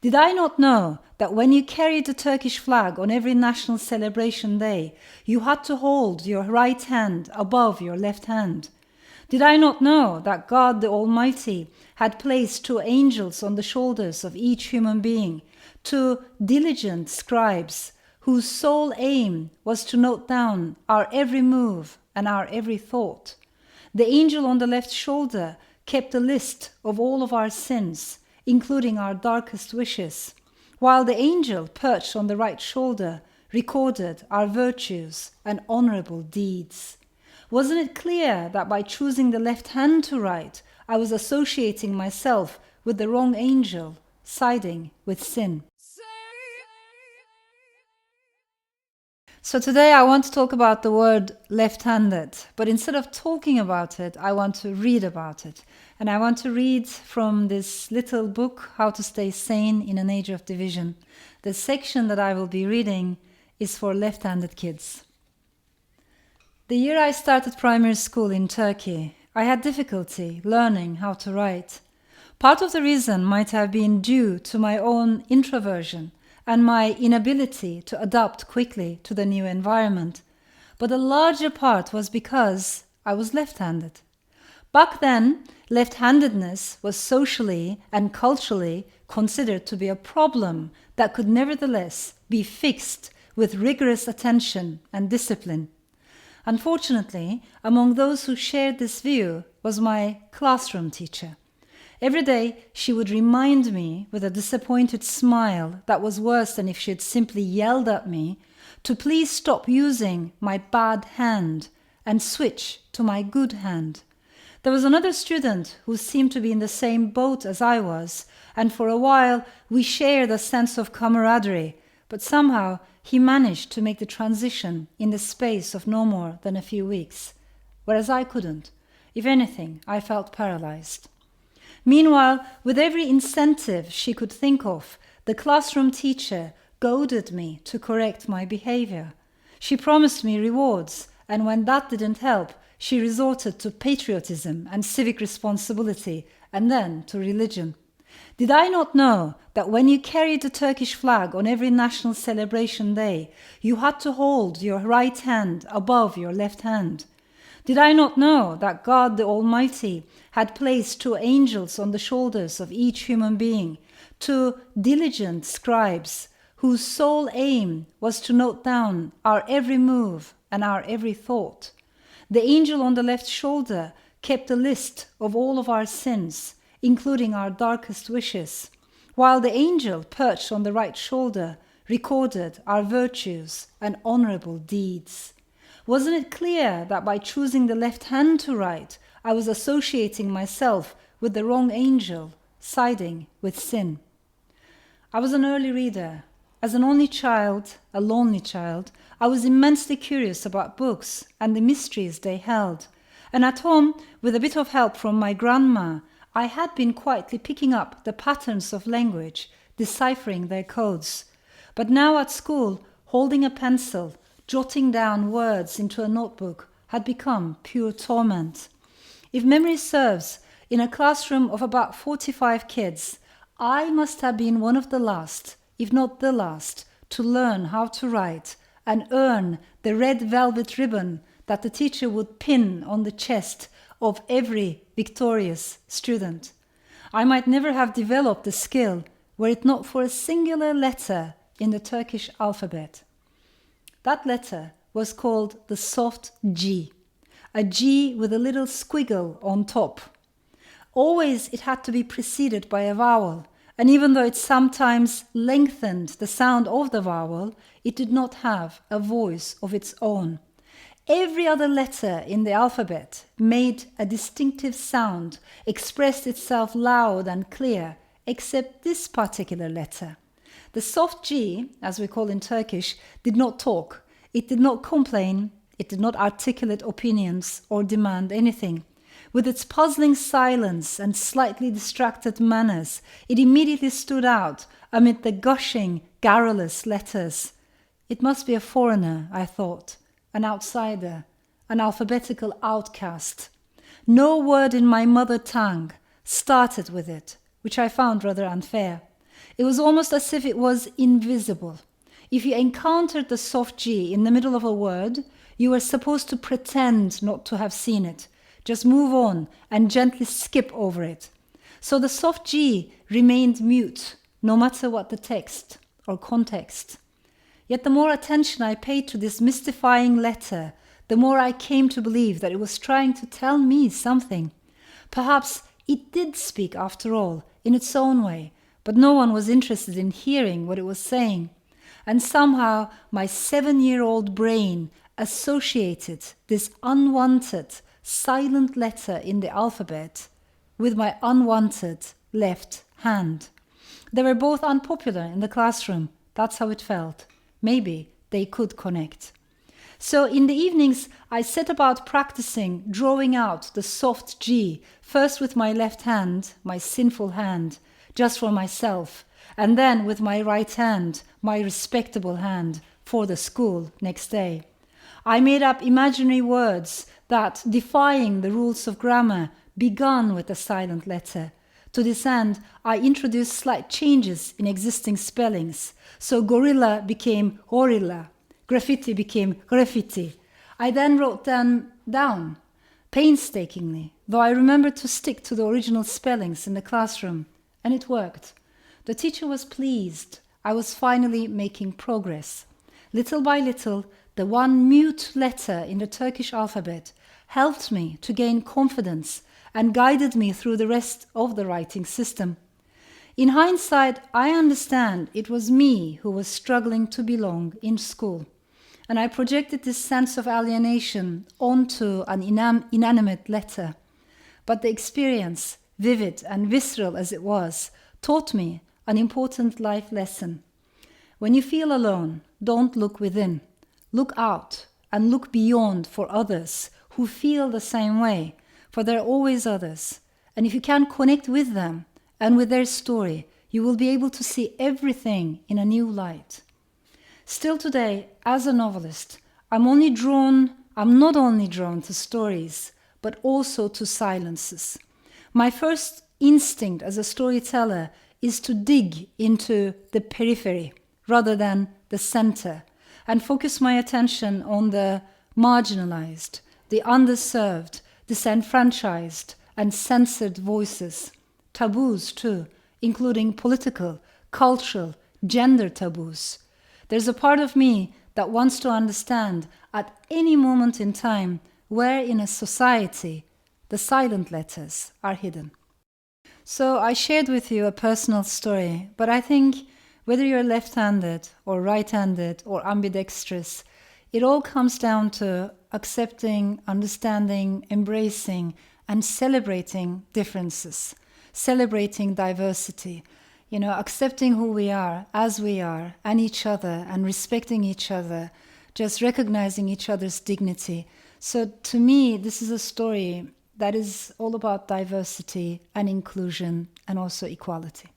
Did I not know that when you carried the Turkish flag on every national celebration day, you had to hold your right hand above your left hand? Did I not know that God the Almighty had placed two angels on the shoulders of each human being, two diligent scribes, whose sole aim was to note down our every move and our every thought? The angel on the left shoulder kept a list of all of our sins, including our darkest wishes, while the angel perched on the right shoulder recorded our virtues and honorable deeds. Wasn't it clear that by choosing the left hand to write, I was associating myself with the wrong angel, siding with sin? So today I want to talk about the word left-handed, but instead of talking about it, I want to read about it. And I want to read from this little book, How to Stay Sane in an Age of Division. The section that I will be reading is for left-handed kids. The year I started primary school in Turkey, I had difficulty learning how to write. Part of the reason might have been due to my own introversion and my inability to adapt quickly to the new environment, but a larger part was because I was left-handed. Back then, left-handedness was socially and culturally considered to be a problem that could nevertheless be fixed with rigorous attention and discipline. Unfortunately, among those who shared this view was my classroom teacher. Every day she would remind me with a disappointed smile that was worse than if she had simply yelled at me to please stop using my bad hand and switch to my good hand. There was another student who seemed to be in the same boat as I was, and for a while we shared a sense of camaraderie, but somehow he managed to make the transition in the space of no more than a few weeks, whereas I couldn't. If anything, I felt paralyzed. Meanwhile, with every incentive she could think of, the classroom teacher goaded me to correct my behavior. She promised me rewards, and when that didn't help, she resorted to patriotism and civic responsibility, and then to religion. Did I not know that when you carried the Turkish flag on every national celebration day, you had to hold your right hand above your left hand? Did I not know that God the Almighty had placed two angels on the shoulders of each human being, two diligent scribes, whose sole aim was to note down our every move and our every thought? The angel on the left shoulder kept a list of all of our sins, including our darkest wishes, while the angel perched on the right shoulder recorded our virtues and honorable deeds. Wasn't it clear that by choosing the left hand to write, I was associating myself with the wrong angel, siding with sin? I was an early reader. As an only child, a lonely child, I was immensely curious about books and the mysteries they held. And at home, with a bit of help from my grandma, I had been quietly picking up the patterns of language, deciphering their codes. But now at school, holding a pencil, jotting down words into a notebook had become pure torment. If memory serves, in a classroom of about 45 kids, I must have been one of the last, if not the last, to learn how to write and earn the red velvet ribbon that the teacher would pin on the chest of every victorious student. I might never have developed the skill were it not for a singular letter in the Turkish alphabet. That letter was called the soft G, a G with a little squiggle on top. Always it had to be preceded by a vowel, and even though it sometimes lengthened the sound of the vowel, it did not have a voice of its own. Every other letter in the alphabet made a distinctive sound, expressed itself loud and clear, except this particular letter. The soft G, as we call in Turkish, did not talk. It did not complain. It did not articulate opinions or demand anything. With its puzzling silence and slightly distracted manners, it immediately stood out amid the gushing, garrulous letters. It must be a foreigner, I thought, an outsider, an alphabetical outcast. No word in my mother tongue started with it, which I found rather unfair. It was almost as if it was invisible. If you encountered the soft G in the middle of a word, you were supposed to pretend not to have seen it. Just move on and gently skip over it. So the soft G remained mute, no matter what the text or context. Yet the more attention I paid to this mystifying letter, the more I came to believe that it was trying to tell me something. Perhaps it did speak after all, in its own way, but no one was interested in hearing what it was saying. And somehow my 7-year-old brain associated this unwanted, silent letter in the alphabet with my unwanted left hand. They were both unpopular in the classroom. That's how it felt. Maybe they could connect. So in the evenings, I set about practicing drawing out the soft G, first with my left hand, my sinful hand, just for myself, and then with my right hand, my respectable hand, for the school next day. I made up imaginary words that, defying the rules of grammar, began with a silent letter. To this end, I introduced slight changes in existing spellings. So gorilla became gorilla, graffiti became graffiti. I then wrote them down, painstakingly, though I remembered to stick to the original spellings in the classroom, and it worked. The teacher was pleased. I was finally making progress. Little by little, the one mute letter in the Turkish alphabet helped me to gain confidence and guided me through the rest of the writing system. In hindsight, I understand it was me who was struggling to belong in school, and I projected this sense of alienation onto an inanimate letter. But the experience, vivid and visceral as it was, taught me an important life lesson. When you feel alone, don't look within. Look out and look beyond for others who feel the same way, for there are always others. And if you can connect with them and with their story, you will be able to see everything in a new light. Still today, as a novelist, I'm not only drawn to stories, but also to silences. My first instinct as a storyteller is to dig into the periphery rather than the center and focus my attention on the marginalized, the underserved, disenfranchised and censored voices. Taboos too, including political, cultural, gender taboos. There's a part of me that wants to understand at any moment in time where in a society the silent letters are hidden. So I shared with you a personal story, but I think whether you're left-handed or right-handed or ambidextrous, it all comes down to accepting, understanding, embracing, and celebrating differences, celebrating diversity, accepting who we are as we are and each other and respecting each other, just recognizing each other's dignity. So to me, this is a story that is all about diversity and inclusion and also equality.